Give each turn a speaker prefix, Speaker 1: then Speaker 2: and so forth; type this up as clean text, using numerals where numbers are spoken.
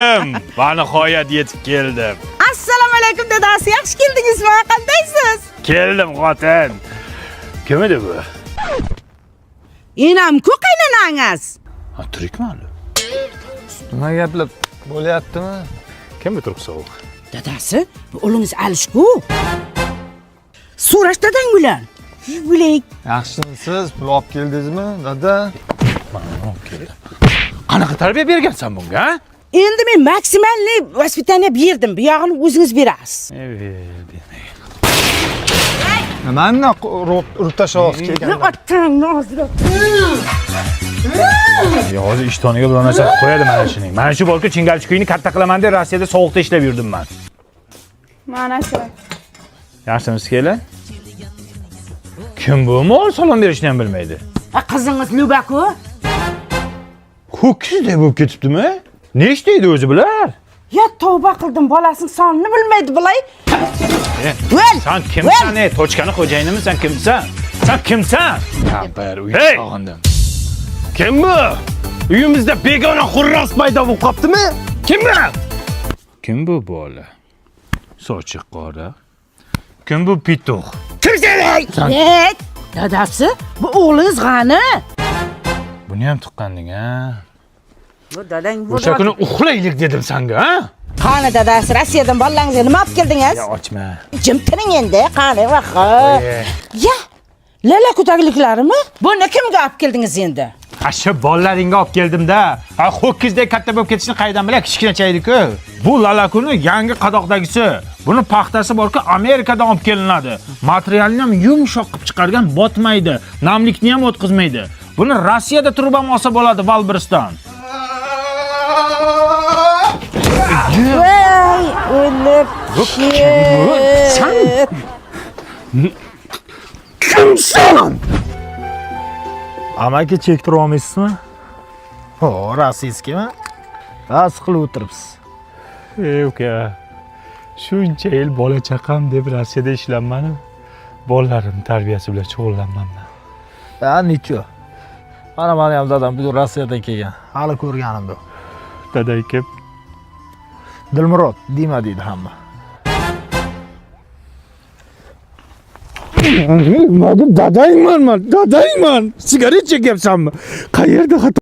Speaker 1: Va nihoyat yetib keldim.
Speaker 2: Assalomu alaykum dadasi, yaxshi keldingizmi? Qandaysiz?
Speaker 1: Keldim xotin. Kim edi bu?
Speaker 2: Enam-ku qaynonangiz.
Speaker 1: Ha, tirikmi hali?
Speaker 3: Nima gaplar bo'lyaptimi?
Speaker 1: Kim bu turq sovuq?
Speaker 2: Dadasi, bu o'g'lingiz Alishku. So'rash dadang bilan. Bilay.
Speaker 3: Yaxshimisiz? Pul olib keldingizmi, dada?
Speaker 1: Mana olib keldim. Qanaqa tarbiya bergansan bunga, ha?
Speaker 2: Endi men maksimalniy vaspitaniya berdim. Bu yog'ini o'zingiz berasiz.
Speaker 1: Evet.
Speaker 3: Nimani urib tashlab kelgan?
Speaker 2: Otang hozir.
Speaker 1: Ya hozir ishtoniga bir narsa qilib qo'yadi mana shuning. Mana shu bolka Chingalchukuyni katta qilaman deb Rossiyada sovuqda ishlab yurdim men.
Speaker 4: Mana shu.
Speaker 1: Yaxshimisiz kelin? Kim bu? Mol salom berishni ham bilmaydi.
Speaker 2: Qizingiz Lubaku?
Speaker 1: Ho'kizdek bo'lib ketibdimi? Ne ishlaydi o'zi bular?
Speaker 2: Ya tavba qildim, bolasining sonini bilmaydi bilay. Vel!
Speaker 1: Sen kimsan? Tochkani xo'jayinimi? Sen kimsan? Sen kimsan?
Speaker 3: Kampir
Speaker 1: Hey!
Speaker 3: sog'indim.
Speaker 1: Kim bu? Uyimizda begona xurras paydo bo'lib qoptimi? Kim bu? Kim bu bola? Sochi qora. Kim bu pituq? Kimsan?
Speaker 2: Hey! Dadasi, bu o'g'lingiz g'ani?
Speaker 1: Buni ham tuqqanding, ha?
Speaker 2: Bu dadang bu.
Speaker 1: O'sha kuni uxlaylik dedim senga, ha?
Speaker 2: Qani dadasi, Rossiyadan bolalaringizga nima olib keldingiz?
Speaker 1: Ya ochma.
Speaker 2: Jim tiring endi, qani vaqa. Ya, lala ko'tagliklarimmi? Buni kimga olib keldingiz endi?
Speaker 1: Ha, shu bolalaringga olib keldim-da. Ha, ho'kizdek katta bo'lib ketishini qaydan bilay, kichkinachaydi-ku. Bu lalakuni yangi qadoqdagisi. Buni paxtasi borki, Amerikadan olib kelinadi. Materialni ham yumshoq qilib chiqargan, botmaydi. Namlikni ham o'tkazmaydi. Buni Rossiyada turib ham olsa bo'ladi, Valbiriston.
Speaker 2: Voy, o'lib.
Speaker 1: Sen kimsan?
Speaker 5: Amaki chektirib olmaysizmi? Ho, Rossiyskimi? Bas qilib o'tiribsiz.
Speaker 1: Ey uka. Shuncha yil bola chaqam deb Rossiyada ishlanmadim. Bolalarim tarbiyasi bilan shug'ullanmanman.
Speaker 5: Ha, nicho. Mana ham dadam bu Rossiyadan kelgan. Hali ko'rganim yo'q.
Speaker 1: Daday kim?
Speaker 5: Dilmurod, Dima deydi hamma.
Speaker 1: Dadayman. Sigaret chekyapsanmi? Qayerda xato